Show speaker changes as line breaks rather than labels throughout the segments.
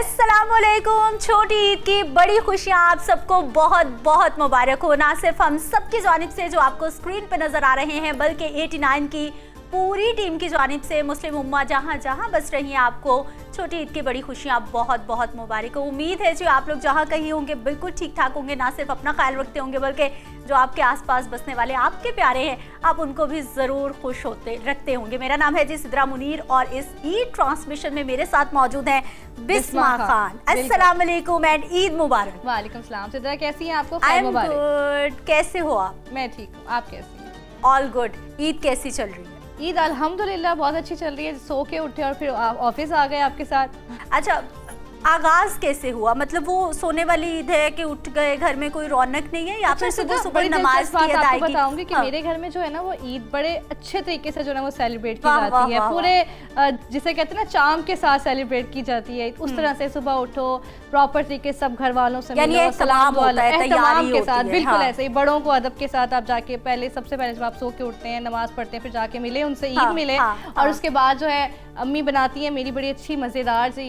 अस्सलामुअलैकुम। छोटी ईद की बड़ी खुशियाँ आप सबको बहुत बहुत मुबारक हो। ना सिर्फ हम सब की जानिब से जो आपको स्क्रीन पे नज़र आ रहे हैं, बल्कि 89 की पूरी टीम की जानिब से मुस्लिम उम्मा जहाँ जहाँ बस रही हैं, आपको छोटी ईद की बड़ी खुशियाँ बहुत बहुत मुबारक हो। उम्मीद है कि आप लोग जहाँ कहीं होंगे बिल्कुल ठीक ठाक होंगे, ना सिर्फ अपना ख्याल रखते होंगे बल्कि जो आपके आसपास बसने वाले आपके प्यारे हैं आप उनको भी ज़रूर खुश होते रखते होंगे। मेरा नाम है जी सिद्रा मुनीर और इस ईद ट्रांसमिशन में मेरे साथ मौजूद हैं बिस्मा खान। अस्सलाम वालेकुम एंड ईद मुबारक।
वालेकुम सलाम। सिद्रा कैसी हैं? आपको
आई एम गुड। कैसे हो आप?
मैं ठीक हूँ, आप कैसी हैं?
All good. ईद कैसी चल रही है?
ईद अल्हम्दुलिल्लाह बहुत अच्छी चल रही है। सो के उठे और फिर ऑफिस आ गए आपके साथ।
अच्छा, आगाज कैसे हुआ? मतलब वो सोने वाली ईद है कि उठ गए, घर में कोई रौनक नहीं है या फिर सुबह सुबह नमाज की अदायगी?
आपको बताऊंगी कि मेरे घर में जो है ना वो ईद बड़े अच्छे तरीके से जो है वो सेलिब्रेट की जाती है। पूरे जिसे कहते हैं ना चाम के साथ सेलिब्रेट की जाती है। उस तरह से सुबह उठो, प्रॉपर तरीके सब घर वालों से मिलो, सलाम एहतमाम के साथ, बिल्कुल ऐसे ही बड़ों को अदब के साथ आप जाके सबसे पहले जब आप सो के उठते हैं, नमाज पढ़ते हैं, फिर जाके मिले उनसे, ईद मिले। और उसके बाद जो है अम्मी बनाती है मेरी बड़ी अच्छी मजेदार सी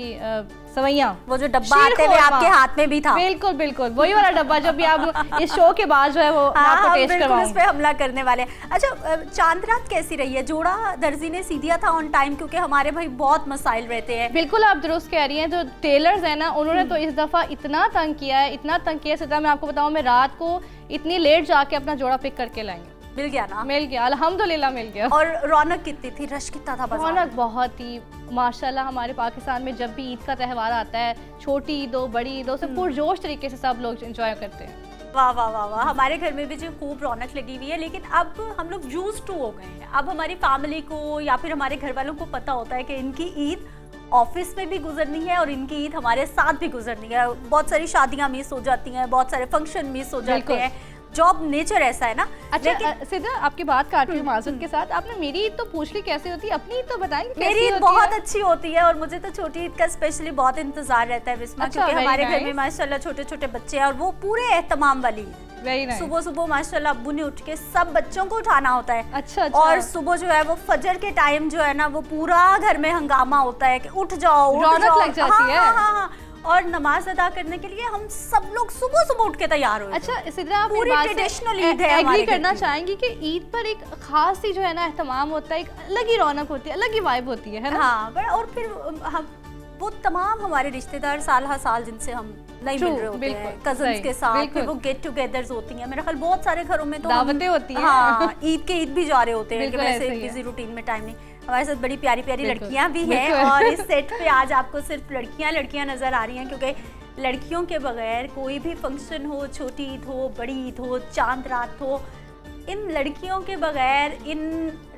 सवैयां। वो जो डब्बा आते हुए आपके हाथ में भी था। बिल्कुल बिल्कुल वही वाला डब्बा जो भी आप इस शो के बाद जो है वो आपको टेस्ट करवाऊंगी। उस पे हमला करने वाले। अच्छा, चांद रात कैसी रही है? जोड़ा दर्जी ने सी दिया था ऑन टाइम? क्योंकि हमारे भाई बहुत मसाइल रहते हैं। बिल्कुल आप दुरुस्त कह रही हैं। जो टेलर्स है ना उन्होंने तो इस दफा इतना तंग किया है, इतना तंग किया है। मैं आपको बताऊं, मैं रात को इतनी लेट जाके अपना जोड़ा पिक करके लाएंगे।
मिल गया ना? मिल
गया अल्हम्दुलिल्लाह मिल गया।
और रौनक कितनी थी? रश कितना था बाजार?
रौनक बहुत ही माशाल्लाह। हमारे पाकिस्तान में जब भी ईद का त्यौहार आता है, छोटी ईद हो बड़ी ईद हो, सब पुरजोश तरीके से सब लोग एंजॉय करते हैं।
वाह वाह वाह वाह। हमारे घर में भी जो खूब रौनक लगी हुई है, लेकिन अब हम लोग यूज्ड टू हो गए हैं। अब हमारी फैमिली को या फिर हमारे घर वालों को पता होता है कि इनकी ईद ऑफिस में भी गुजरनी है और इनकी ईद हमारे साथ भी गुजरनी है। बहुत सारी शादियां मिस हो जाती हैं, बहुत सारे फंक्शन मिस हो जाते हैं। जॉब नेचर ऐसा है ना।
अच्छा सिद्रा, आपकी बात काट रही हूँ माज़रत के साथ। आपने मेरी ईद तो पूछ ली कैसे होती है, अपनी ईद तो बताएंगे।
मेरी ईद बहुत अच्छी होती है और मुझे तो छोटी ईद का स्पेशली बहुत इंतजार रहता है बिस्मा। क्योंकि हमारे घर में माशाल्लाह छोटे छोटे बच्चे हैं और वो पूरे एहतमाम वाली सुबह सुबह माशाल्लाह अब्बू ने उठ के सब बच्चों को उठाना होता है।
अच्छा।
और सुबह जो है वो फजर के टाइम जो है ना वो पूरा घर में हंगामा होता है कि उठ जाओ,
रौनक लग जाती है।
हाँ। और नमाज अदा करने के लिए हम सब लोग सुबह सुबह उठ के तैयार हो।
अच्छा सिद्रा, आप
पूरी ट्रेडिशनल ईद है।
एग्री करना चाहेंगी कि ईद पर एक खास ही जो है ना एहतमाम होता है, एक अलग ही रौनक होती है, अलग ही वाइब होती है ना?
हाँ। और फिर हम वो तमाम हमारे रिश्तेदार साल हर साल जिनसे हम नहीं मिल रहे होते हैं, कजन्स के साथ, फिर वो गेट टुगेदर्स होती हैं। मेरा ख्याल बहुत सारे घरों में तो
दावतें होती हैं।
हाँ, ईद के ईद भी जा रहे होते हैं कि वैसे बिजी रूटीन में टाइम नहीं। हमारे साथ बड़ी प्यारी प्यारी लड़कियां भी हैं और इस सेट पे आज आपको सिर्फ लड़कियां नजर आ रही हैं, क्योंकि लड़कियों के बगैर कोई भी फंक्शन हो, छोटी ईद हो, बड़ी ईद हो, चांद रात हो, इन लड़कियों के बगैर, इन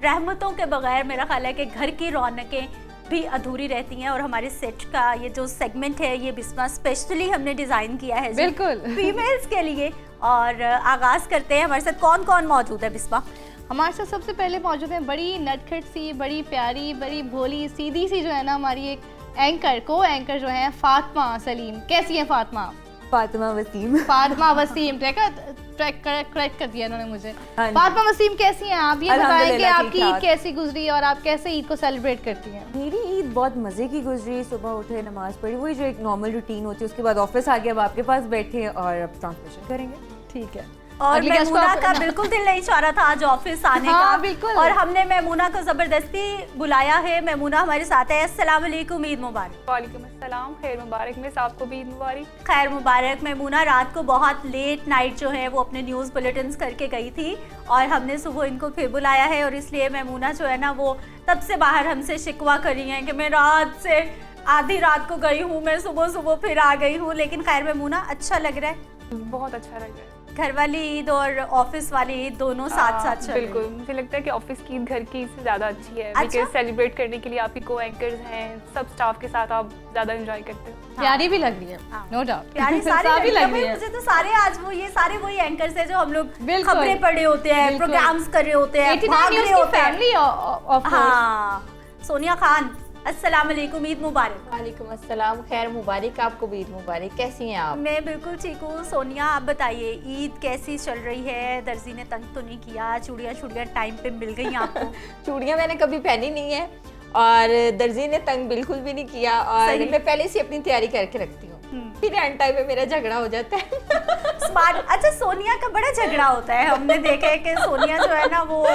रहमतों के बगैर मेरा ख्याल है कि घर की रौनकें भी अधूरी रहती हैं। और हमारे सेट का ये जो सेगमेंट है ये बिस्मा स्पेशली हमने डिजाइन किया है
बिल्कुल
फीमेल्स के लिए। और आगाज करते हैं। हमारे साथ कौन कौन मौजूद है बिस्मा?
हमारे साथ सबसे पहले मौजूद है बड़ी नटखट सी, बड़ी प्यारी, बड़ी भोली सीधी सी जो है ना हमारी एक एंकर, को एंकर जो है फातिमा सलीम। कैसी है फातिमा?
फातिमा वसीम।
फातिमा वसीम करेक्ट कर दिया इन्होंने मुझे। फातिमा वसीम कैसी हैं आप? ये बताएं कि आपकी ईद कैसी गुजरी और आप कैसे ईद को सेलिब्रेट करती हैं?
मेरी ईद बहुत मज़े की गुजरी। सुबह उठे, नमाज पढ़ी, वही जो एक नॉर्मल रूटीन होती है। उसके बाद ऑफिस आ गया, अब आपके पास बैठे और अब ट्रांसमिशन करेंगे।
ठीक है।
और मैमूना का बिल्कुल दिल नहीं चाह रहा था आज ऑफिस आने का।
बिल्कुल।
और हमने मैमूना को जबरदस्ती बुलाया है। मैमूना हमारे साथ है। अस्सलाम वालेकुम, ईद मुबारक।
वालेकुम अस्सलाम, खैर मुबारक। मिस आपको भी ईद मुबारक।
खैर मुबारक। मैमूना रात को बहुत लेट नाइट जो है वो अपने न्यूज़ बुलेटिन्स करके गई थी और हमने सुबह इनको फिर बुलाया है। और इसलिए मैमूना जो है ना वो तब से बाहर हमसे शिकवा कर रही हैं कि मैं रात से आधी रात को गई हूँ, मैं सुबह सुबह फिर आ गई हूँ। लेकिन खैर मैमूना अच्छा लग रहा है?
बहुत अच्छा लग रहा है।
घर वाली ईद और ऑफिस वाली ईद दोनों साथ साथ चल रही है।
बिल्कुल, मुझे लगता है कि ऑफिस की ईद घर की ईद से ज़्यादा अच्छी है। बिकॉज़ सेलिब्रेट करने के लिए आपकी को एंकर्स हैं, सब स्टाफ के साथ आप ज़्यादा एंजॉय करते हो।
प्यारी भी लग रही है, नो डाउट।
प्यारी सारी लग रही है मुझे तो। सारे आज वो ये सारे वही एंकर्स हैं जो हम लोग खबरें पढ़ रहे होते हैं, प्रोग्राम्स कर रहे होते हैं, भाग रहे होते हैं। हाँ, सोनिया खान अस्सलाम वालेकुम, ईद मुबारक।
वालेकुम अस्सलाम, खैर मुबारक, आपको भी ईद मुबारक। कैसी हैं आप?
मैं बिल्कुल ठीक हूँ। सोनिया आप बताइए ईद कैसी चल रही है? दर्जी ने तंग तो नहीं किया? चूड़ियाँ टाइम पे मिल गई आपको?
चूड़ियाँ मैंने कभी पहनी नहीं है और दर्जी ने तंग बिल्कुल भी नहीं किया और
सही।
मैं पहले से अपनी तैयारी करके रखती हूँ, फिर एंड टाइम में मेरा झगड़ा हो जाता है।
स्मार्ट। अच्छा, सोनिया का बड़ा झगड़ा होता है, हमने देखा है कि सोनिया जो है ना वो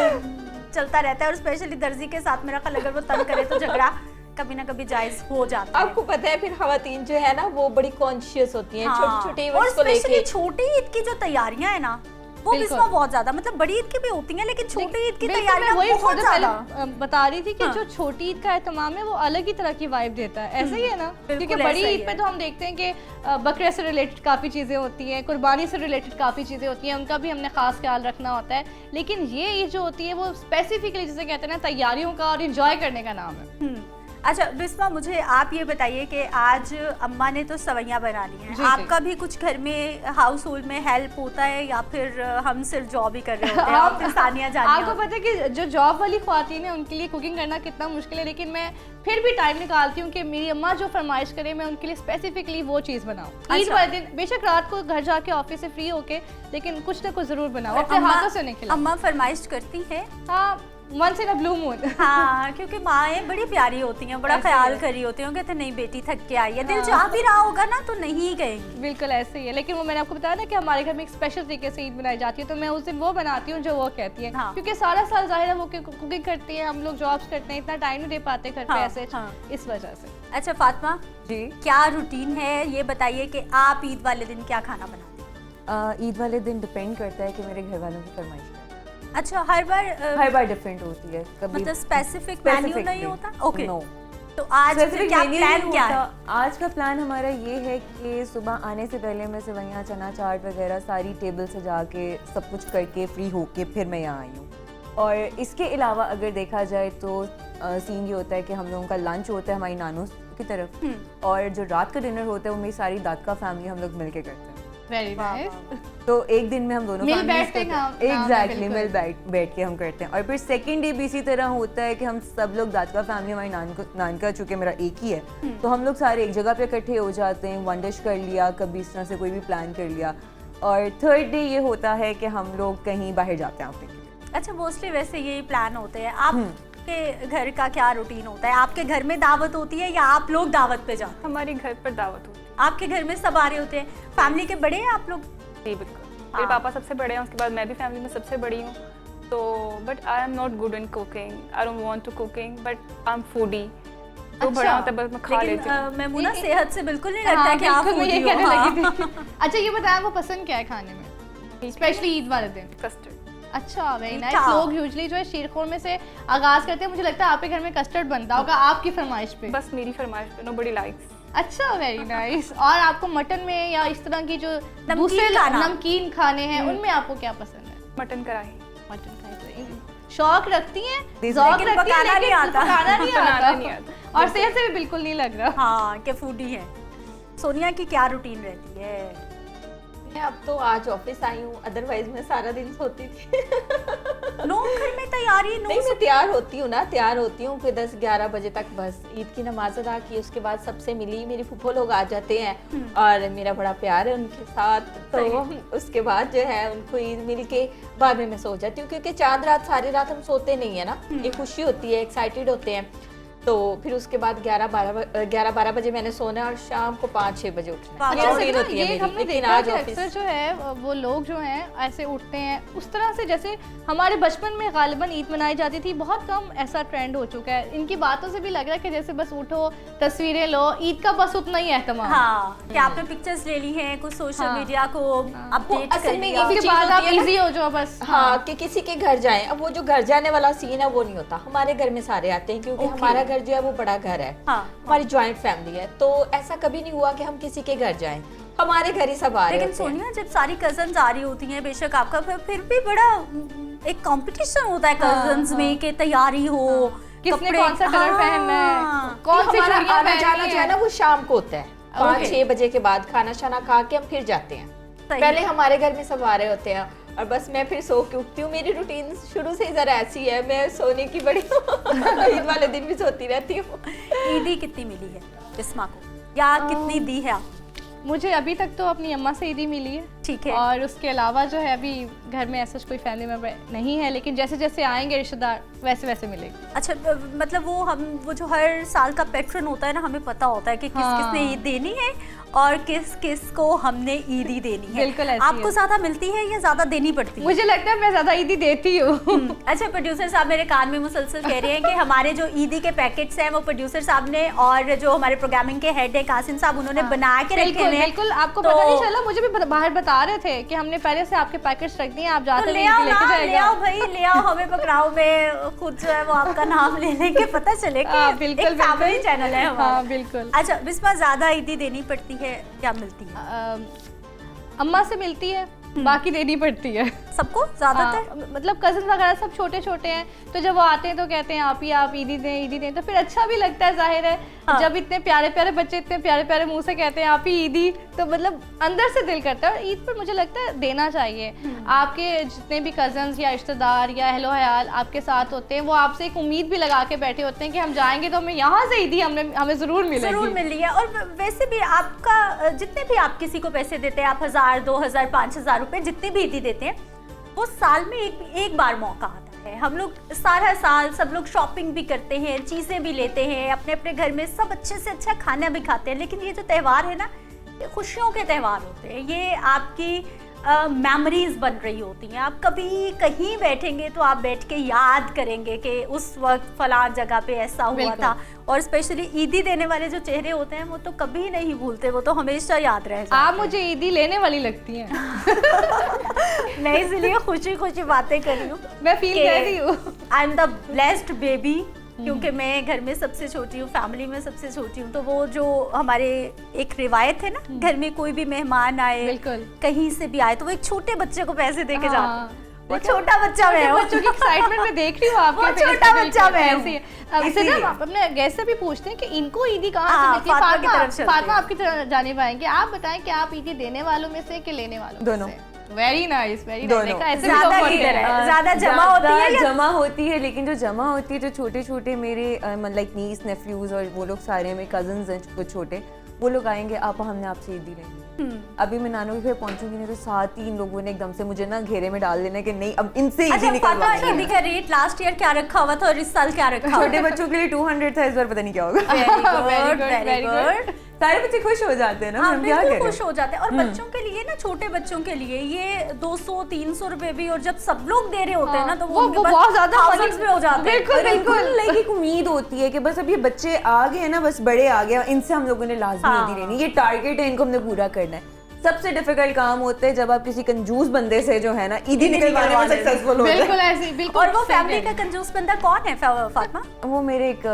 चलता रहता है, और स्पेशली दर्जी के साथ मेरा ख्याल अगर वो तंग करे तो झगड़ा कभी ना कभी जायज हो जाता है।
आपको पता है फिर खवातीन जो है ना वो बड़ी कॉन्शियस होती हैं,
हाँ,
छोटे छोटे
और
इवेंट्स को
स्पेशली
लेके।
छोटी ईद की जो तैयारियां है ना वो
बिल्कुल।
बिस्मा बहुत ज्यादा, मतलब बड़ी ईद की भी होती हैं लेकिन छोटी ईद की
बिल्कुल,
तैयारियां
मैं वही
बहुत
थोड़ा
ज्यादा।
पहले बता रही थी कि
हाँ।
जो छोटी ईद का एहतमाम है वो अलग ही तरह की वाइब देता है, ऐसा ही है ना? क्योंकि
बिल्कुल
बड़ी
ऐसा ही
ईद पे
है।
तो हम देखते हैं कि बकरे से रिलेटेड काफ़ी चीज़ें होती हैं, कुर्बानी से रिलेटेड काफ़ी चीज़ें होती हैं, उनका भी हमने खास ख्याल रखना होता है। लेकिन ये ईद जो होती है वो स्पेसिफिकली जिसे कहते हैं ना तैयारियों का और इंजॉय करने का नाम है।
अच्छा बिस्मा, मुझे आप ये बताइए कि आज अम्मा ने तो सवैयां बना ली हैं,
जी,
आपका भी कुछ घर में हाउस होल्ड में हेल्प होता है या फिर हम सिर्फ जॉब ही कर रहे होते हैं? आप फिर सानिया जानिया
आपको पता है कि जो जॉब वाली ख्वातीन है उनके लिए कुकिंग करना कितना मुश्किल है, लेकिन मैं फिर भी टाइम निकालती हूँ कि मेरी अम्मा जो फरमाइश करे मैं उनके लिए स्पेसिफिकली वो चीज़ बनाऊँ। ईद
अच्छा।
वाले दिन बेशक रात को घर जाके ऑफिस से फ्री होके, लेकिन कुछ ना कुछ जरूर बनाओ, अपने हाथों से नहीं खिलाओ।
अम्मा फरमाइश करती है?
हाँ, once in a blue moon.
हाँ, क्योंकि माएँ बड़ी प्यारी होती हैं, बड़ा
ऐसे ही
ख्याल
है।
करी होती हैं, कहते नहीं बेटी थक के आई है, दिल चाह भी रहा होगा ना तो नहीं गएंगी।
बिल्कुल ऐसे ही है, लेकिन वो मैंने आपको बताया ना कि हमारे घर में एक स्पेशल तरीके से ईद बनाई जाती है, तो मैं उस दिन वो बनाती हूँ जो वो कहती है।
हाँ।
क्योंकि सारा साल जाहिर है वो कुकिंग करती है, हम लोग जॉब्स करते हैं, इतना टाइम नहीं दे पाते घर पे
हाँ,
ऐसे,
हाँ।
इस वजह से।
अच्छा फातिमा
जी।
क्या रूटीन है, ये बताइए कि आप ईद वाले दिन क्या खाना बनाते हैं?
ईद वाले दिन डिपेंड करता है कि मेरे घर वालों की फरमाइश क्या है।
अच्छा, हर बार
डिफरेंट होती है, कभी
मतलब स्पेसिफिक मेन्यू नहीं होता? Okay,
no.
तो आज फिर
स्पेसिफिक
क्या
मेन्यू
प्लान
नहीं
क्या
होता।
है?
आज का प्लान हमारा ये है कि सुबह आने से पहले मैं सेवइयाँ, चना चाट वगैरह सारी टेबल सजा के सब कुछ करके फ्री होके फिर मैं यहाँ आई हूँ। और इसके अलावा अगर देखा जाए तो सीन ये होता है कि हम लोगों का लंच होता है हमारी नानू की तरफ, और जो रात का डिनर होता है वो मेरी सारी दादका फैमिली हम लोग मिल के करते हैं।
Very nice.
तो एक दिन में हम दोनों
मिल
families
बैठते
करते
हैं,
हैं।
हाँ,
एग्जैक्टली,
बिल्कुल।
मिल बैठ के हम करते हैं। और फिर सेकंड डे भी इसी तरह होता है कि हम सब लोग दादका फैमिली, हमारी नान का चूँकि मेरा एक ही है, तो हम लोग सारे एक जगह पे इकट्ठे हो जाते हैं, वन डिश कर लिया, कभी इस तरह से कोई भी प्लान कर लिया। और थर्ड डे ये होता है कि हम लोग कहीं बाहर जाते हैं आउटिंग के लिए।
अच्छा, मोस्टली वैसे यही प्लान होते हैं। आपके घर का क्या रूटीन होता है? आपके घर में दावत होती है या आप लोग दावत पे जाते हैं?
हमारे घर पर दावत होती
आपके घर में सब आ रहे होते हैं? फैमिली के बड़े हैं आप लोग?
है। जी बिल्कुल, मेरे पापा सबसे बड़े हैं, उसके बाद मैं भी फैमिली में सबसे बड़ी हूँ। तो but I am not good in cooking, I don't want to cooking, but I am foodie. तो बड़ा होता है बस मैं खा लेती हूँ।
मैमूना सेहत से बिल्कुल नहीं
हाँ,
लगता कि आप
बिल्कुल, मैं ये
foodie हो।
कहने
हाँ।
लगी थी। अच्छा ये बताया आपको पसंद क्या है खाने में, स्पेशली ईद वाले दिन?
कस्टर्ड।
अच्छा, वेरी नाइस।
मीठा।
लोग यूजुअली जो है शीरखुरमे से आगाज करते हैं, मुझे लगता है आपके घर में कस्टर्ड बनता होगा आपकी फरमाइश पे।
बस मेरी फरमाइश पे, नोबडी लाइक्स।
अच्छा, वेरी नाइस। और आपको मटन में या इस तरह की जो दूसरे
खाना।
नमकीन खाने हैं उनमें आपको क्या पसंद है?
मटन कढ़ाई।
मटन खाई शौक रखती हैं,
लेकिन
ज़ौक रखती हैं,
पकाना नहीं
लेकिन
आता।
पकाना नहीं
बनाना नहीं
आता
आता।
और सेहत से भी बिल्कुल नहीं लग रहा।
हाँ, के फूडी है। सोनिया की क्या रूटीन रहती है?
मैं अब तो आज ऑफिस आई हूँ, अदरवाइज मैं सारा दिन सोती थी।
9 घर में तैयारी, 9
नहीं, मैं तैयार होती हूँ ना, तैयार होती हूँ फिर 10-11 बजे तक बस ईद की नमाज अदा की, उसके बाद सबसे मिली, मेरे फूफो लोग आ जाते हैं और मेरा बड़ा प्यार है उनके साथ। तो उसके बाद जो है उनको ईद मिल के बाद में मैं सो जाती हूँ, क्योंकि चांद रात सारी रात हम सोते नहीं है ना, एक खुशी होती है, एक्साइटेड होते हैं। तो फिर उसके बाद 11-12 बजे मैंने सोना और शाम को 5-6 बजे उठना।
अच्छा,
ये
सच
रूटीन
में
होती है
ये
मेरी।
हमने
लेकिन
देखा
आज
कि
ऑफिस
अक्सर जो है वो लोग जो हैं ऐसे उठते हैं उस तरह से जैसे हमारे बचपन में गालिबन ईद मनाई जाती थी, बहुत कम ऐसा ट्रेंड हो चुका है। इनकी बातों से भी लग रहा है कि जैसे बस उठो, तस्वीरें लो, ईद का बस उतना ही एहतमाम।
हाँ, कि आपने पिक्चर्स ले ली हैं, कुछ सोशल
हाँ।
मीडिया को अपडेट
असल
कर
में
लिया।
ये भी
उसके
चीज़
बाद आप
होती है ना।
इजी हो जाओ बस।
हाँ, कि किसी के घर जाएं, अब वो जो घर जाने वाला सीन है वो नहीं होता, हमारे घर में सारे आते हैं, क्योंकि हमारा घर जो है वो बड़ा घर है।
हाँ।
हमारी जॉइंट फैमिली है, तो ऐसा कभी नहीं हुआ कि हम किसी के घर जाएं, हमारे घर ही सब आ रहे
लेकिन
होते हैं।
सोनिया, जब सारी कजन्स आ रही होती हैं, बेशक आपका फिर भी बड़ा एक कंपटीशन होता है कजन्स में कि तैयारी हो,
किसने कौन सा कलर पहनना है, कौन सी
हमारा
चूड़ियां
आना जाना
पहननी
जो है ना वो शाम को होता है, 5-6 बजे के बाद खाना शाना खा के हम फिर जाते हैं।
सही।
पहले हमारे घर में सब आ रहे होते हैं और बस मैं फिर सो के उठती हूँ। मेरी रूटीन शुरू से ही जरा ऐसी है, मैं सोने की बड़ी ईद वाले दिन भी सोती रहती हूँ।
ईदी कितनी मिली है बिस्मा को, या कितनी दी है आप?
मुझे अभी तक तो अपनी अम्मा से ईदी मिली है।
ठीक है।
और उसके अलावा जो है अभी घर में ऐसा कोई फैमिली मेम्बर नहीं है, लेकिन जैसे जैसे आएंगे रिश्तेदार वैसे वैसे मिलेंगे।
अच्छा, मतलब वो जो हर साल का पैटर्न होता है ना, हमें पता होता है कि किस किसने ईद देनी है और किस किस को हमने ईदी देनी है।
बिल्कुल ऐसी
आपको ज्यादा मिलती है या ज्यादा देनी पड़ती है?
मुझे लगता है मैं ज्यादा ईदी देती हूँ।
अच्छा, प्रोड्यूसर साहब मेरे कान में मुसलसल कह रहे हैं कि हमारे जो ईदी के पैकेट्स हैं वो प्रोड्यूसर साहब ने और जो हमारे प्रोग्रामिंग के हेड है कासिम साहब उन्होंने बना के रखे हैं।
बिल्कुल, आपको पता नहीं चला, मुझे भी बाहर बता रहे थे कि हमने पहले से आपके पैकेट्स रख दिए, आप जाते
ले आओ भाई, ले आओ, हमें पकड़ाओ में खुद जो है वो आपका नाम ले लेंगे, पता चले कि
बिल्कुल,
एक फैमिली चैनल है हमारा।
हाँ बिल्कुल।
अच्छा, बिस्मा ज्यादा ईदी देनी पड़ती है क्या मिलती है?
अम्मा से मिलती है, बाकी देनी पड़ती है
सबको ज्यादातर।
मतलब कजिन वगैरह सब छोटे छोटे हैं, तो जब वो आते हैं तो कहते हैं आप ईदी दें, तो फिर अच्छा भी लगता है, जाहिर है।
हाँ।
जब इतने प्यारे प्यारे बच्चे इतने प्यारे प्यारे मुंह से कहते हैं आप ही ईदी, तो मतलब अंदर से दिल करता है। और ईद पर मुझे लगता है देना चाहिए। आपके जितने भी कजन्स या रिश्तेदार या हेलो हयाल आपके साथ होते हैं, वो आपसे एक उम्मीद भी लगा के बैठे होते हैं कि हम जाएंगे तो हमें यहाँ से ईदी हमें जरूर मिलेगी।
और वैसे भी आपका जितने भी आप किसी को पैसे देते हैं, आप 1000, 2000, 5000 रुपए जितनी भी ईदी देते हैं, वो साल में एक बार मौका आता है। हम लोग सारा साल सब लोग शॉपिंग भी करते हैं, चीज़ें भी लेते हैं, अपने अपने घर में सब अच्छे से अच्छा खाना भी खाते हैं, लेकिन ये जो त्यौहार है ना, ये खुशियों के त्यौहार होते हैं। ये आपकी मेमोरीज बन रही होती हैं। आप कभी कहीं बैठेंगे तो आप बैठ के याद करेंगे कि उस वक्त फलां जगह पे ऐसा हुआ था। और स्पेशली ईदी देने वाले जो चेहरे होते हैं वो तो कभी नहीं भूलते, वो तो हमेशा याद रह जाते हैं।
आप मुझे ईदी लेने वाली लगती हैं।
मैं इसलिए खुशी खुशी बातें कर रही हूँ।
मैं फील कर रही हूँ
I am the blessed baby, क्योंकि मैं घर में सबसे छोटी हूँ, फैमिली में सबसे छोटी हूँ। तो वो जो हमारे एक रिवायत है ना, घर में कोई भी मेहमान आए,
बिल्कुल,
कहीं से भी आए, तो वो एक छोटे बच्चे को पैसे दे के जाते हैं। वो
देखो,
छोटा बच्चा मैं हूँ।
बच्चों की एक्साइटमेंट में देख रही हूँ आपके
वो
face पे,
छोटा
बिल्कुल
बच्चा मैं
ऐसे ही है। अब से ना अपने गेस्ट से भी पूछते हैं कि इनको ईदी कहाँ
हाँ,
से मिलती है।
फातिमा की तरफ चलते
फातिमा
हैं।
आपकी तरफ जाने पाएंगे, आप बताएं कि आप ईदी देने वालों में से कि लेने वालों
दोनों।
में से? वेरी नाइस, वेरी
दोनों।
नाइस। ऐसे भी
ज्यादा
लोग होते
किधर
हैं।
है? ज्यादा जमा होती है या?
जमा होती है, लेकिन जो जमा होती है, जो छोटे छोटे मेरे लाइक नीस नेफ्यूज और वो लोग सारे मेरे कजन्स हैं कुछ छोटे, वो लोग आएंगे, आप हमने आपसे ईदी लेनी। अभी मैं नानू के घर पहुंचूंगी नहीं तो 7-3 लोगों ने एकदम से मुझे ना घेरे में डाल देना कि नहीं अब इनसे ईदी
अच्छा,
निकलवानी
फातिमा, ईदी
है।
का रेट लास्ट ईयर क्या रखा हुआ था और इस साल क्या रखा हुआ?
छोटे बच्चों के लिए 200 था, इस बार पता नहीं क्या होगा।
Very good.
सारे बच्चे खुश हो जाते हैं ना,
हाँ,
हम क्या
बिल्कुल
करें।
खुश हो जाते हैं। और बच्चों के लिए ना, छोटे बच्चों के लिए ये 200-300 रुपए भी, और जब सब लोग दे रहे होते हैं ना, तो वो उनके पास
बहुत ज्यादा
thousands में हो जाते हैं।
बिल्कुल बिल्कुल। लाइक एक उम्मीद होती है कि बस अब ये बच्चे आ गए ना, बस बड़े आ गए, इनसे हम लोगों ने लाजमी ईदी लेनी, ये टारगेट है, इनको हमने पूरा करना है। सबसे डिफिकल्ट काम होता है जब आप किसी कंजूस बंदे से जो है ना ईदी निकलवाने में सक्सेसफुल होते हैं।
बिल्कुल ऐसे, बिल्कुल।
और वो फैमिली का कंजूस बंदा कौन है फातिमा?
वो मेरे एक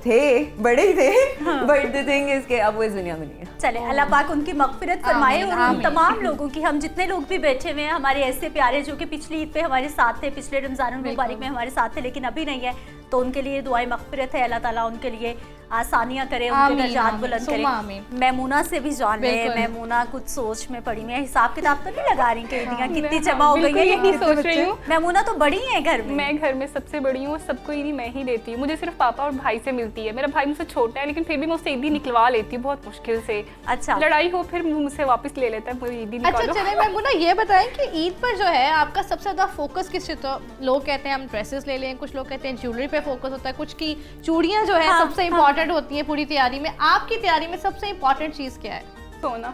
थे, बड़े ही थे, बट द थिंग इज के अब वो इस दुनिया में नहीं है।
चले, अल्लाह पाक उनकी मगफिरत फरमाए। और उन तमाम लोगों की, हम जितने लोग भी बैठे हुए हैं हमारे ऐसे प्यारे जो कि पिछली ईद पे हमारे साथ थे, पिछले रमजान मुबारक में हमारे साथ थे लेकिन अभी नहीं है, तो उनके लिए दुआए मगफिरत है। अल्लाह ताला उनके लिए आसानियां करे, उनके दर्जात बुलंद करे। मैमूना से भी जान रहे, मैमूना कुछ सोच में पड़ी, मैं हिसाब किताब तो नहीं लगा रही कि ईदियां कितनी जमा हो गई है।
यही सोच रही हूँ।
मैमूना तो बड़ी है घर में।
मैं घर में सबसे बड़ी हूँ, सबको ईदी मैं ही देती हूँ। मुझे सिर्फ पापा और भाई से मिलती है। मेरा भाई मुझसे छोटा है लेकिन फिर भी मैं उससे ईदी निकलवा लेती हूँ बहुत मुश्किल से।
अच्छा,
लड़ाई हो फिर मुझसे वापस ले लेता है, मुझे ईदी निकालो।
अच्छा चले, मैमूना ये बताएं कि ईद पर जो है आपका सबसे ज्यादा फोकस किस चीज? तो लोग कहते हैं हम ड्रेसेस ले लें, कुछ लोग कहते हैं ज्वेलरी पे फोकस होता है, कुछ की चूड़ियां जो है सबसे इम्पोर्टेंट होती है पूरी तैयारी में। आपकी तैयारी में सबसे इम्पोर्टेंट चीज क्या है?
सोना।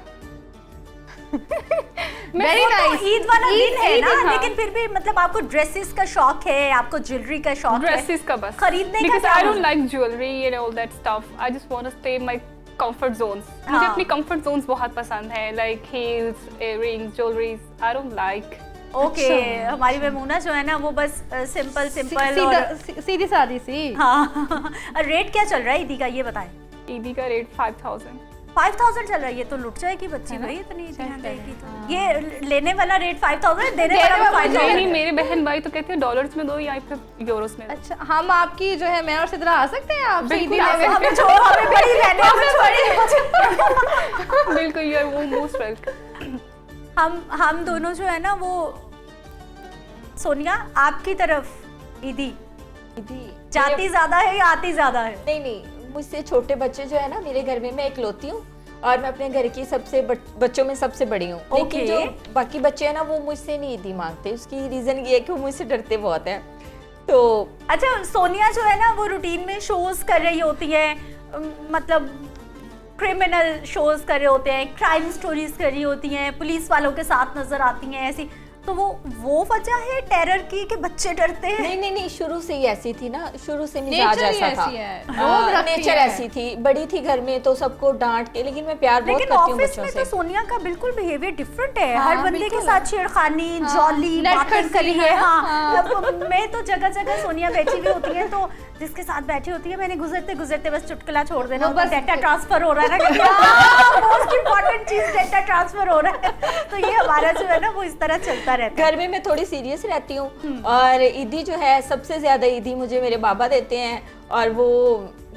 Very nice. ईद वाला दिन है ना, लेकिन फिर भी मतलब आपको ड्रेसेस का शौक है, आपको ज्वेलरी का शौक है?
ड्रेसेस का बस
खरीदने का?
Because I don't like jewelry and all that stuff. I just want to stay in my comfort zones. मुझे अपनी comfort zones बहुत पसंद है, like heels, earrings, jewelries. I don't like.
Okay, हमारी मैमूना जो है ना वो बस सिंपल
सीधी सादी सी।
हाँ। रेट क्या चल रहा है ईदी का, ये बताएं।
ईदी का रेट 5000
चल रहा है। ये तो लुट जाएगी बच्ची भाई, इतनी ईदियां देगी तो। ये लेने वाला रेट 5000, देने वाला भी 5000।
नहीं, मेरे बहन भाई तो कहते हैं डॉलर्स में दो या फिर यूरोस में।
अच्छा, हम आपकी जो है मैं और सिद्रा आ सकते हैं आपसे ईदी लेने?
हमें छोड़, हमें बड़ी बहनें, हमें छोड़िए।
बिल्कुल, यू आर मोस्ट वेलकम।
हम दोनों जो है ना वो, सोनिया आपकी तरफ ईदी जाती ज्यादा है या आती ज्यादा है?
नहीं, मुझसे छोटे बच्चे जो है ना मेरे घर में, मैं इकलौती हूँ, और मैं अपने घर की सबसे बच्चों में सबसे बड़ी हूँ। लेकिन जो बाकी बच्चे हैं ना वो मुझसे नहीं ईदी मांगते। उसकी रीजन ये है कि वो मुझसे डरते बहुत है। तो
अच्छा, सोनिया जो है ना वो रूटीन में शोज कर रही होती है, मतलब क्रिमिनल शोज कर रहे होते हैं, क्राइम स्टोरीज कर रही होती हैं, पुलिस वालों के साथ नजर आती हैं ऐसी, तो वो वजह है टेरर की कि बच्चे डरते हैं?
नहीं, शुरू से ही ऐसी थी ना, शुरू से मिजाज ऐसा था, नेचर ऐसी थी, बड़ी थी घर में तो सबको डांट के, लेकिन मैं प्यार बहुत करती हूँ बच्चों से।
तो सोनिया का बिल्कुल बिहेवियर डिफरेंट है, हर बंदे के साथ छेड़खानी, जॉली बातें करी है। मैं तो जगह जगह सोनिया बैठी हुई होती है तो जिसके साथ बैठी होती है मैंने गुजरते गुजरते बस चुटकुला छोड़ देना, बस डेटा ट्रांसफर हो रहा है ना, मोस्ट इंपॉर्टेंट चीज डेटा ट्रांसफर हो रहा है। तो ये हमारा जो है ना वो इस तरह चलता रहता है।
घर में मैं थोड़ी सीरियस रहती हूँ और ईदी जो है सबसे ज्यादा ईदी मुझे मेरे बाबा देते हैं और वो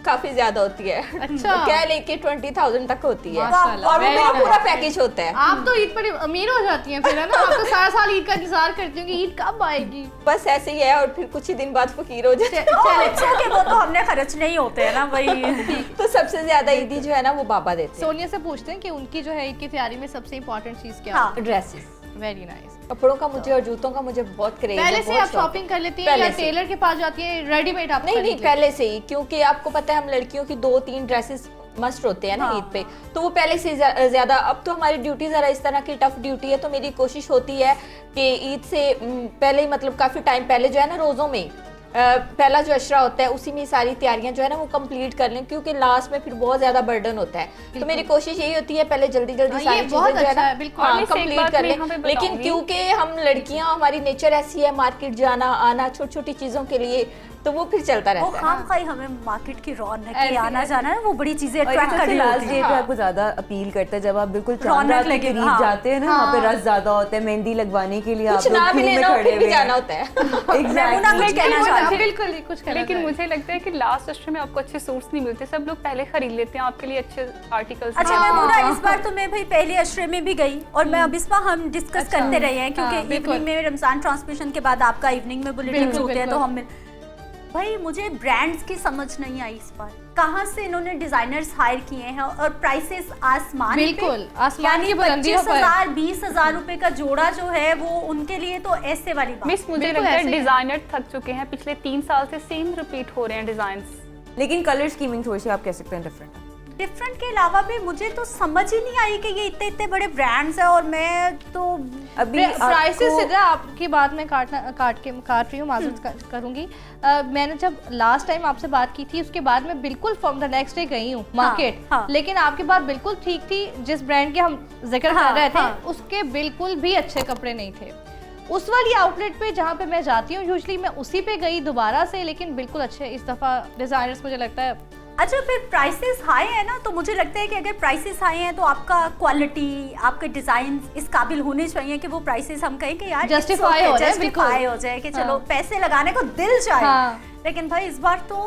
काफी ज्यादा होती है। अच्छा। क्या लेके 20,000 तक होती है और वो मेरा पूरा पैकेज होता है।
आप तो ईद पर अमीर हो जाती हैं फिर, है ना? आप तो सारा साल ईद का इंतजार करती हूँ कि ईद कब आएगी।
बस ऐसे ही है और फिर कुछ ही दिन बाद फकीर हो जाते हैं।
वो तो हमने खर्च नहीं होते हैं ना भाई।
तो सबसे ज्यादा ईदी जो है ना वो बाबा देते हैं।
सोनिया से पूछते हैं कि उनकी जो है ईद की तैयारी में सबसे इम्पोर्टेंट चीज क्या है?
ड्रेसेस।
Very nice.
कपड़ों का मुझे और जूतों का मुझे बहुत क्रेज है।
पहले से आप शॉपिंग कर लेती हैं या टेलर के पास जाती है, रेडीमेड आप?
नहीं, पहले से ही, क्योंकि आपको पता है हम लड़कियों की 2-3 ड्रेसेस मस्ट होते हैं ना ईद पे, तो वो पहले से ज्यादा। अब तो हमारी ड्यूटी जरा इस तरह की टफ ड्यूटी है, तो मेरी कोशिश होती है कि ईद से पहले ही, मतलब काफी टाइम पहले जो है ना रोजों में पहला जो अशरा होता है उसी में सारी तैयारियां जो है ना वो कंप्लीट कर लें, क्योंकि लास्ट में फिर बहुत ज्यादा बर्डन होता है। तो मेरी कोशिश यही होती है पहले जल्दी जल्दी सारी चीजें जो है ना कंप्लीट कर लें। लेकिन क्योंकि हम लड़कियां, हमारी नेचर ऐसी है मार्केट जाना आना छोटी छोटी चीजों के लिए, तो वो फिर चलता रहता है।
खाम खाई हमें मार्केट की रौनक के आना जाना है, वो बड़ी चीजें अट्रैक्ट कर रही
लास्ट डे पे आपको ज्यादा अपील करता है जब आप बिल्कुल रौनक लेके जाते हैं ना, वहाँ पे रश ज्यादा होता है, मेहंदी लगवाने के लिए आप लोग क्यू में खड़े हुए
जाना होता है।
लेकिन मुझे लगता है कि लास्ट अशरे में आपको अच्छे सूट्स नहीं मिलते, सब लोग पहले खरीद लेते हैं आपके लिए अच्छे आर्टिकल्स।
अच्छा मैमूना, इस बार तो मैं भाई पहले अशरे में भी गई और मैं अब इस बार हम डिस्कस करते रहे हैं क्योंकि इवनिंग में रमजान ट्रांसमिशन के बाद आपका इवनिंग में बुलेटिन होते हैं, तो हम भाई मुझे ब्रांड्स की समझ नहीं आई इस बार, कहाँ से इन्होंने डिजाइनर्स हायर किए हैं और प्राइसेस आसमान
बिल्कुल आसमान की बुलंदियों पर।
25,000 रुपए का जोड़ा जो है वो उनके लिए तो ऐसे वाली बात।
मिस मुझे लगता है डिजाइनर थक चुके हैं, पिछले 3 साल से सेम रिपीट हो रहे हैं डिजाइन।
लेकिन कलर स्कीमिंग थोड़ी सी आप कह सकते हैं
डिफरेंट के अलावा भी मुझे तो समझ ही नहीं आई कि ये इतने इतने बड़े ब्रांड्स हैं और मैं तो
अभी प्राइसेस सीधा आपकी बात में काट रही हूँ, माजूद करूंगी। मैंने जब लास्ट टाइम आपसे बात की थी उसके बाद मैं बिल्कुल फ्रॉम द नेक्स्ट डे गई हूँ मार्केट, लेकिन आपकी बात बिल्कुल ठीक थी। जिस ब्रांड के हम जिक्र कर रहे थे उसके बिल्कुल भी अच्छे कपड़े नहीं थे। उस वाली आउटलेट पे जहाँ पे मैं जाती हूँ यूजुअली मैं उसी पे गई दोबारा से, लेकिन बिल्कुल अच्छे इस दफा डिजाइनर्स मुझे लगता है।
अच्छा फिर प्राइसेस हाई है ना, तो मुझे लगता है कि अगर प्राइसेस हाई हैं तो आपका क्वालिटी, आपके डिजाइन इस काबिल होने चाहिए कि वो प्राइसेस हम कहें कि यार
जस्टिफाई
हो जाए कि चलो पैसे लगाने को दिल चाहे। लेकिन भाई इस बार तो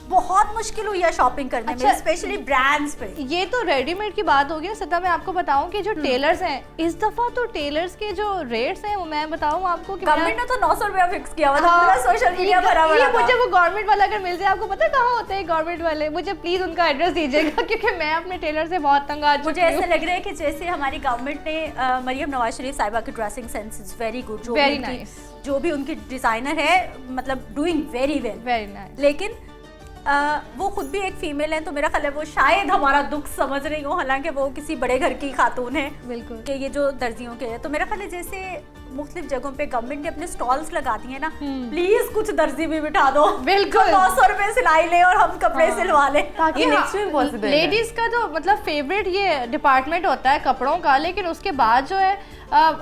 बहुत मुश्किल हुई है शॉपिंग करने में, स्पेशली ब्रांड्स पे।
ये तो रेडीमेड की बात होगी ना सदा, मैं आपको बताऊं कि जो टेलर्स हैं इस दफा तो टेलर्स के जो रेट्स हैं वो मैं बताऊं आपको कि
गवर्नमेंट ने तो 900 रुपया फिक्स किया हुआ था, पूरा सोशल मीडिया भरा हुआ था।
मुझे वो गवर्नमेंट वाला अगर मिल जाए, आपको पता है कहाँ होते हैं गवर्नमेंट वाले, मुझे प्लीज उनका एड्रेस दीजिएगा क्योंकि मैं अपने टेलर से बहुत तंग आ चुकी हूं।
मुझे ऐसा लग रहा है कि जैसे हमारी गवर्नमेंट ने मरियम नवाज शरीफ साहिबा की dressing sense is very good, जो भी उनकी डिजाइनर है मतलब डूइंग वेरी नाइस। लेकिन वो खुद भी एक फीमेल है, तो मेरा ख्याल है वो शायद हमारा दुख समझ रही हो, हालांकि वो किसी बड़े घर की खातून है
बिल्कुल
कि ये जो दर्जियों के है। तो मेरा ख्याल है जैसे मुख्तलिफ जगहों पे गवर्नमेंट ने अपने स्टॉल्स लगा दिए ना, प्लीज कुछ दर्जी भी बिठा दो, बिल्कुल 900 रुपए सिलाई ले और हम कपड़े सिलवा ले,
ताकि लेडीज का तो मतलब फेवरेट ये डिपार्टमेंट होता है कपड़ों का। लेकिन उसके बाद जो है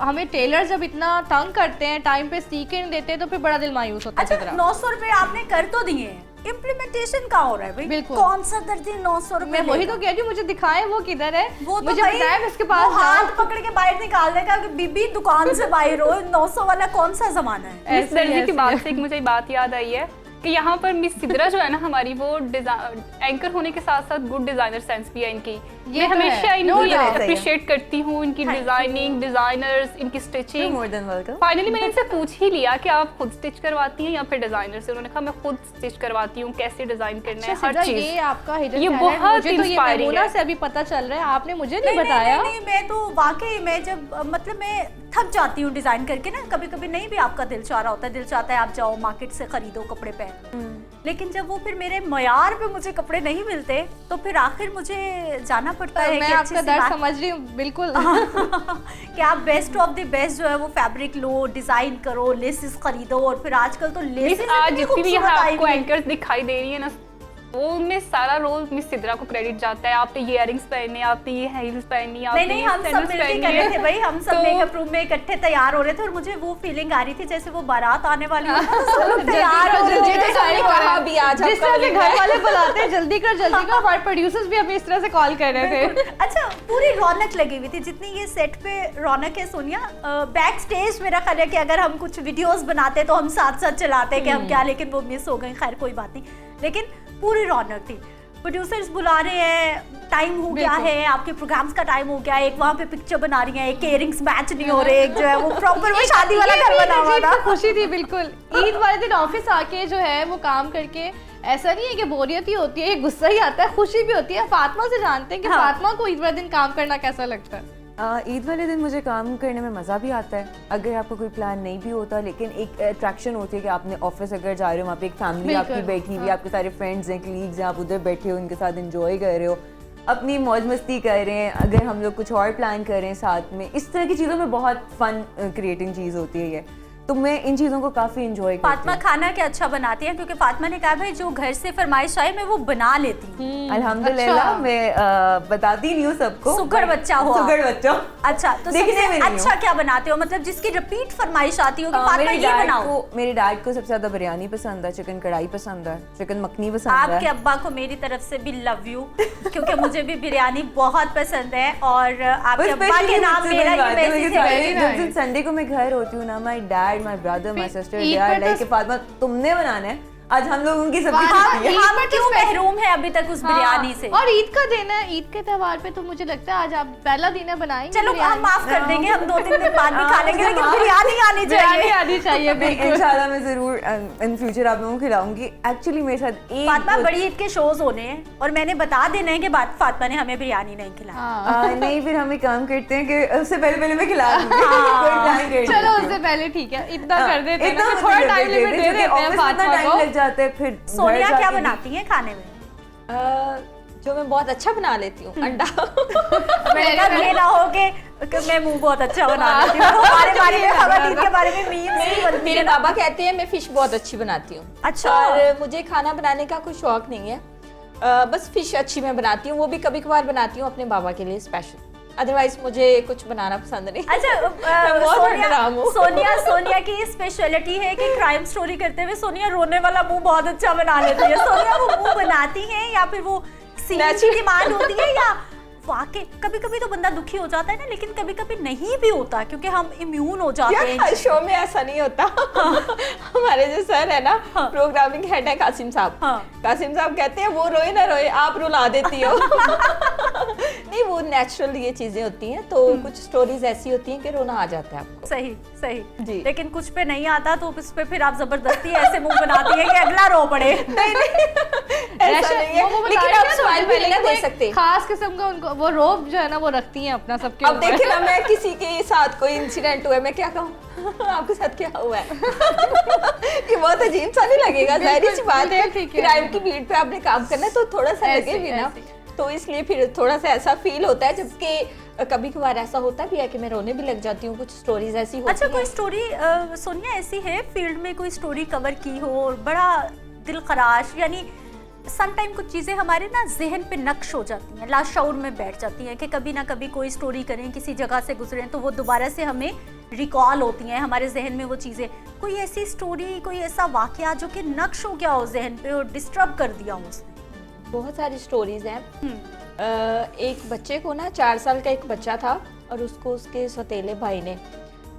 हमें टेलर जब इतना तंग करते हैं, टाइम पे सी के नहीं देते, तो फिर बड़ा दिल मायूस होता है।
अच्छा 900 रुपए आपने कर तो दिए हैं, इम्प्लीमेंटेशन कहाँ हो रहा है भाई?
बिल्कुल।
कौन सा दर्जी 900 रुपए?
मैं वही तो कह रही हूँ, मुझे दिखाएं वो किधर है,
वो
मुझे बताएं इसके पास
हाथ पकड़ के बाहर निकाल देगा कि बीबी दुकान से बाहर हो, 900 वाला कौन सा जमाना है?
इस दर्जी की बात से मुझे बात याद आई है कि यहाँ पर मिस सिद्रा जो है ना हमारी, वो एंकर होने के साथ साथ गुड डिजाइनर सेंस भी है इनकी।
ये
मैं
तो है।
हमेशा
No
इनकी
doubt।
अप्रिशिएट करती हूँ, इनकी डिजाइनिंग, डिजाइनर्स, इनकी stitching.
More than welcome.
Finally मैंने इनसे पूछ ही लिया कि आप खुद स्टिच करवाती हैं या फिर डिजाइनर से। उन्होंने कहा मैं खुद स्टिच करवाती हूँ, कैसे डिजाइन करना है, हर
सिद्रा,
चीज।
ये आपका हिडन
ये
टैलेंट
बहुत
मुझे तो ये
inspiring
मेमोना
है।
से अभी पता चल रहा है, आपने मुझे नहीं
नहीं,
बताया।
नहीं, मैं तो वाकई मैं जब मतलब मैं थक जाती हूँ डिजाइन करके ना, कभी कभी नहीं भी आपका दिल चाह रहा होता है, दिल चाहता है आप जाओ मार्केट से खरीदो कपड़े पहनो, लेकिन जब वो फिर मेरे मयार पे मुझे कपड़े नहीं मिलते तो फिर आखिर मुझे जाना पड़ता है।
मैं
कि
आपका
अच्छी सी
दर्द
बात-
समझ रही हूँ बिल्कुल।
कि आप बेस्ट ऑफ द बेस्ट जो है वो फैब्रिक लो, डिजाइन करो, लेसेस खरीदो, और फिर आजकल तो
मिस
लेसेस
आज
इतनी
जितनी भी यहाँ
खूबसूरत आई
आपको
हुई हैं।
एंकर्स दिखाई दे रही है ना, वो उनमें सारा रोल मिस सिद्रा को क्रेडिट जाता है। आपने ये इयरिंग्स पहने, आपने ये हील्स पहनी, आपने
नहीं,
ये
हम सब
सैंडल्स
मिलके
पहनी
कर रहे
है।
थे भाई, हम सब
तो-
मेकअप रूम में इकट्ठे तैयार हो रहे थे और मुझे वो फीलिंग आ रही थी जैसे वो बारात आने वाली हो ना, सब लोग तैयार हो रहे
जल्दी
थे।
तो साड़ी कहा भी आज
जिस
आपका
तरह से घर वाले बुलाते हैं जल्दी कर, हमारे प्रोड्यूसर्स भी हमें इस तरह से कॉल कर रहे थे।
अच्छा, पूरी रौनक लगी हुई थी जितनी ये सेट पे रौनक है सोनिया। बैक स्टेज मेरा ख्याल है कि अगर हम कुछ वीडियोस बनाते तो हम साथ साथ चलाते कि हम क्या, लेकिन वो मिस हो गई, खैर कोई बात नहीं, लेकिन पूरी रौनक थी। प्रोड्यूसर्स बुला रहे हैं, टाइम हो गया है, आपके प्रोग्राम्स का टाइम हो गया है, एक वहाँ पे पिक्चर बना रही हैं, एक इयरिंग्स मैच नहीं हो रहे, एक जो है वो प्रॉपर वो शादी वाला घर बना हुआ था।
खुशी थी बिल्कुल। ईद वाले दिन ऑफिस आके जो है वो काम करके ऐसा नहीं है कि बोरियत ही होती है, ये गुस्सा ही आता है, खुशी भी होती है। फातिमा से जानते हैं कि
हाँ।
फातिमा को ईद वाले दिन काम करना कैसा लगता है।
ईद वाले दिन मुझे काम करने में मज़ा भी आता है, अगर आपको कोई प्लान नहीं भी होता, लेकिन एक अट्रैक्शन होती है कि आपने ऑफिस अगर जा रहे हो, वहाँ पे एक फैमिली आपकी
बिल्कुल,
बैठी हुई, आपके सारे फ्रेंड्स हैं, कलीग्स हैं, आप उधर बैठे हो, उनके साथ इंजॉय कर रहे हो, अपनी मौज मस्ती कर रहे हैं। अगर हम लोग कुछ और प्लान कर रहे हैं साथ में, इस तरह की चीज़ों में बहुत फन क्रिएटिंग चीज़ होती है ये, तो मैं इन चीज़ों को काफ़ी इंजॉय करती
फातिमा
हूँ।
खाना क्या अच्छा बनाती है, क्योंकि फातिमा ने कहा भाई जो घर से फरमाइश आए मैं वो बना लेती हूँ।
अल्हम्दुलिल्लाह,
अच्छा।
मैं बताती नहीं हूँ सबको।
सुघड़ बच्चा हो आप।
सुघड़ बच्चा।
अच्छा, तो
देखने
सबसे
में नहीं
अच्छा
हूँ।
क्या बनाते हो, मतलब जिसकी रिपीट फरमाइश आती हो कि फातिमा
मेरे
ये
डैड
बनाओ।
मेरे डैड को सबसे ज्यादा बिरयानी पसंद है, चिकन कढ़ाई पसंद है, चिकन मखनी पसंद
आपके
है।
अब्बा को मेरी तरफ से भी लव यू, क्योंकि मुझे भी बिरयानी बहुत पसंद है, और आपके अब्बा के नाम मेरा ये मैसेज है।
जिस दिन संडे को मैं घर होती हूँ ना, my dad, my brother, my sister, they
ईद
आर
पर
लाइक
तो-
कि फातिमा तुमने बनाना है, आज हम लोग उनकी सब्जी
हाँ,
खानी है।
ईद
हम
पर तो
क्यों
स्पेशल-
महरूम है अभी तक उस बिरयानी से।
और ईद का दिन है, ईद के त्योहार पे तो मुझे लगता है आज आप पहला दिन है बनाएंगे
चलो हम
बिरयानी।
माफ कर देंगे, हम 2-3 दिन बाद भी खा
हाँ,
लेंगे, लेकिन
हाँ।
बिरयानी आनी
बिरयानी
चाहिए।
आनी चाहिए बिल्कुल।
इंशाल्लाह मैं जरूर इन फ्यूचर आप लोगों को खिलाऊंगी। एक्चुअली मेरे साथ एक
फातिमा, बड़ी ईद के शोज होने हैं और मैंने बता देना है कि बात फातिमा ने हमें बिरयानी नहीं खिलाई।
हाँ।
नहीं, फिर हम एक काम करते हैं कि उससे पहले मैं खिला दूंगी। कोई plan कर
चलो
लेती
उससे
हूँ।
पहले ठीक है, इतना
हाँ,
कर देते हैं
इतना
ना,
मतलब
थोड़ा
कर
टाइम
देते
लिमिट दे
क्योंकि
देते हैं
ऑफिस में इतना
फातिमा
टाइम
को।
लग जाता है, फिर घर
सोनिया क्या
जाके भी-
बनाती हैं खाने में?
जो मैं बहुत अच्छा बना लेती हूँ, अंडा।
मैंने कहा ये ना हो कि मैं मुंह बहुत अच्छा बना लेती हूँ, हमारे बारे में खबरदीद के बारे में मीम्स ही बनती
मेरे
है ना।
बाबा कहते हैं मैं फिश बहुत अच्छी बनाती हूँ।
अच्छा।
और मुझे खाना बनाने का कोई शौक नहीं है, बस फिश अच्छी मैं बनाती हूँ, वो भी कभी कभार बनाती हूँ अपने बाबा के लिए स्पेशल, अदरवाइज मुझे कुछ बनाना पसंद नहीं।
अच्छा,
मैं बहुत हराम हूँ।
सोनिया की स्पेशलिटी है कि क्राइम स्टोरी करते हुए सोनिया रोने वाला मुंह बहुत अच्छा बना लेती है। सोनिया वो मुंह बनाती हैं या फिर वो सीन की डिमांड होती है, या वाकई कभी कभी तो बंदा दुखी हो जाता है ना, लेकिन कभी कभी नहीं भी होता क्योंकि हम इम्यून हो जाते हैं।
यार शो में ऐसा नहीं होता। हमारे जो सर है ना, प्रोग्रामिंग हेड है कासिम साहब।
हाँ।
कासिम साहब कहते हैं वो रोए ना रोए, आप रुला देती हो। नहीं, वो नेचुरल ये चीजें होती हैं, तो कुछ स्टोरीज ऐसी होती हैं कि रोना आ जाता है आपको।
सही सही
जी।
लेकिन कुछ पे नहीं आता तो उस पे फिर आप जबरदस्ती ऐसे मुंह बनाती है कि अगला रो पड़े।
ऐसा नहीं है,
वो बता
लेकिन
रही
आप
है ना,
स्माइल भी नहीं ना दे सकते।
खास किस्म का उनको वो रोब जो है ना वो रखती हैं अपना सबके
अब
ऊपर।
देखिए ना, मैं किसी के साथ कोई इंसिडेंट हुआ है, मैं क्या कहूँ आपके साथ क्या हुआ है? ये बहुत अजीब सा नहीं लगेगा, जाहिर सी बात है,
ठीक है।
क्राइम की बीट पे आपने काम करना है तो थोड़ा सा
ऐसे,
लगे भी ना,
ऐसे।
तो इसलिए फिर थोड़ा सा ऐसा फील होता है, जबकि कभी कभार ऐसा होता भी है कि मैं रोने भी लग जाती हूँ, कुछ स्टोरीज ऐसी होती
अच्छा, कोई
हैं।
स्टोरी सोनिया ऐसी है फील्ड में कोई स्टोरी कवर की हो और बड़ा दिल खराश, यानी सम टाइम कुछ चीज़ें हमारे ना जहन पे नक्श हो जाती हैं, लाशऊर में बैठ जाती हैं कि कभी ना कभी कोई स्टोरी करें, किसी जगह से गुजरें तो वो दोबारा से हमें रिकॉल होती हैं हमारे जहन में वो चीज़ें। कोई ऐसी स्टोरी, कोई ऐसा वाकया जो कि नक्श हो गया हो जहन पे और डिस्टर्ब कर दिया हो उसने?
बहुत सारी स्टोरीज हैं। एक बच्चे को ना, 4 साल का एक बच्चा था और उसको उसके सौतेले भाई ने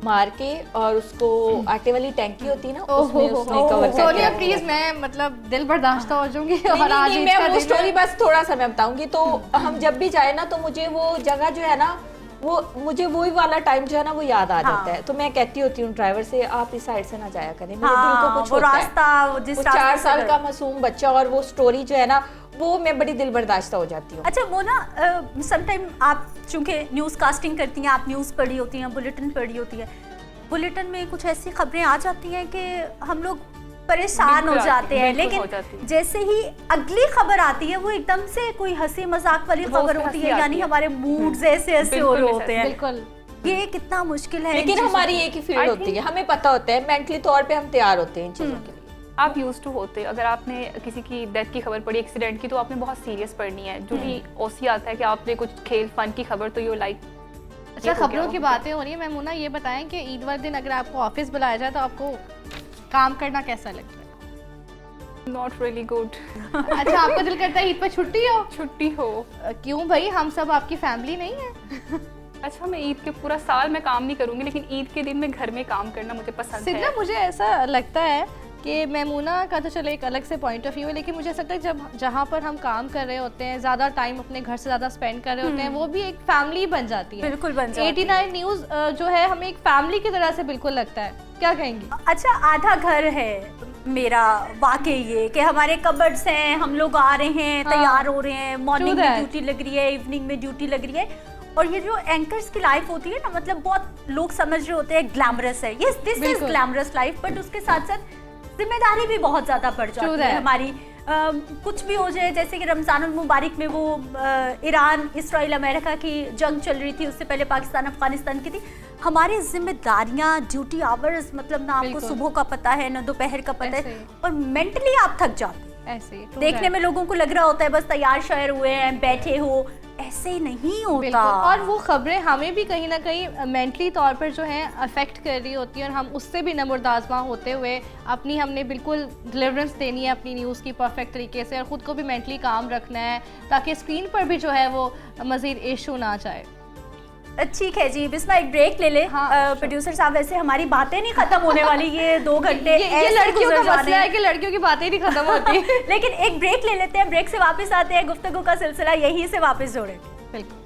मार के और उसको आटे वाली टैंकी होती है ना उसमें उसने कवर कर
सोनिया
दिया।
प्लीज, मैं मतलब दिल बर्दाश्त हो जाऊंगी
नहीं,
और
नहीं,
आज
नहीं,
ईद
मैं
का
वो
दिन है।
स्टोरी बस थोड़ा सा मैं बताऊंगी। तो हम जब भी जाए ना तो मुझे वो जगह जो है ना मुझे वही वाला टाइम जो है ना वो याद आ जाता है। तो मैं कहती होती हूँ ड्राइवर से आप इस साइड से ना जाया करें, मेरे दिल को कुछ
वो
होता है।
रास्ता जिस
वो
रास्ते
4
से
साल
गए।
का मासूम बच्चा और वो स्टोरी जो है ना वो मैं बड़ी दिल बर्दाश्त हो जाती हूँ।
अच्छा वो ना समटाइम आप चूंकि न्यूज़ कास्टिंग करती हैं, आप न्यूज़ पढ़ी होती हैं, बुलेटिन पढ़ी होती है, बुलेटिन में कुछ ऐसी खबरें आ जाती हैं कि हम लोग परेशान हो
बिल्कुल
जाते हैं,
बिल्कुल हो जाती
लेकिन
है।
जैसे ही अगली खबर आती है वो एकदम से कोई हंसी मजाक वाली
वो
खबर
उसमें
होती
हंसी
है,
आती
यानी
है।
हमारे मूड्स ऐसे ऐसे हो रहे
बिल्कुल
होते हैं।
बिल्कुल।
ये कितना मुश्किल है इन
लेकिन
चीज़ों
हमारी
को।
एक ही फील्ड होती है, हमें पता होता है मेंटली तौर पे हम तैयार होते हैं इन चीजों के लिए।
आप यूज टू होते, अगर आपने किसी की डेथ की खबर पढ़ी, एक्सीडेंट की, तो आपने बहुत सीरियस पढ़नी है। जो भी ओसी आता है कि आपने कुछ खेल फन की खबर, तो यू लाइक
अच्छा, खबरों की बातें हो रही है मैमूना, ये बताएं कि ईद वाले दिन अगर आपको ऑफिस बुलाया जाए तो आपको काम करना कैसा लगता है?
Not really good.
अच्छा, आपका दिल करता है ईद पर छुट्टी हो?
छुट्टी हो।
क्यों भाई, हम सब आपकी फैमिली नहीं है?
अच्छा, मैं ईद के पूरा साल मैं काम नहीं करूंगी, लेकिन ईद के दिन में घर में काम करना मुझे पसंद
सिर्फ
है।
ना मुझे ऐसा लगता है कि मैमूना का तो चलो एक अलग से पॉइंट ऑफ व्यू है, लेकिन मुझे ऐसा लगता है जब जहाँ पर हम काम कर रहे होते हैं, ज़्यादा टाइम अपने घर से ज़्यादा स्पेंड कर रहे होते हैं, वो भी एक फैमिली बन जाती है।
बिल्कुल बन जाती है।
89 न्यूज़ जो है हमें एक फैमिली की तरह से बिल्कुल लगता है। क्या कहेंगी?
अच्छा, आधा घर है मेरा वाकई ये कि हमारे कबर्ड्स हैं, हम लोग आ रहे हैं, तैयार हो रहे हैं, मॉर्निंग में ड्यूटी लग रही है, इवनिंग में ड्यूटी लग रही है। और ये जो एंकर्स की लाइफ होती है ना, मतलब बहुत लोग समझ रहे होते हैं ग्लैमरस है, yes this is glamorous life, but उसके साथ साथ जिम्मेदारी भी बहुत ज्यादा बढ़ जाती है हमारी। कुछ भी हो जाए, जैसे कि रमजानुल मुबारक में वो ईरान इसराइल अमेरिका की जंग चल रही थी, उससे पहले पाकिस्तान अफगानिस्तान की थी। हमारी जिम्मेदारियां, ड्यूटी आवर्स, मतलब ना आपको सुबह का पता है ना दोपहर का पता है, और मेंटली आप थक जाते हैं।
ऐसे
देखने में लोगों को लग रहा होता है बस तैयार शायर हुए हैं, बैठे हो, ऐसे नहीं होता।
और वो खबरें हमें भी कहीं ना कहीं मेंटली तौर पर जो है अफेक्ट कर रही होती है, और हम उससे भी नमुरदाजमा होते हुए अपनी हमने बिल्कुल डिलीवरेंस देनी है अपनी न्यूज़ की परफेक्ट तरीके से, और ख़ुद को भी मेंटली काम रखना है ताकि स्क्रीन पर भी जो है वो मज़ीद इशू ना जाए।
ठीक है जी, बिस्मा एक ब्रेक ले ले। प्रोड्यूसर साहब, वैसे हमारी बातें नहीं खत्म होने वाली, ये 2 घंटे
ये लड़कियों का मसला है कि लड़कियों की बातें नहीं खत्म होती।
लेकिन एक ब्रेक ले लेते हैं, ब्रेक से वापस आते हैं, गुफ्तगू का सिलसिला यहीं से वापस जोड़ेंगे।
बिल्कुल।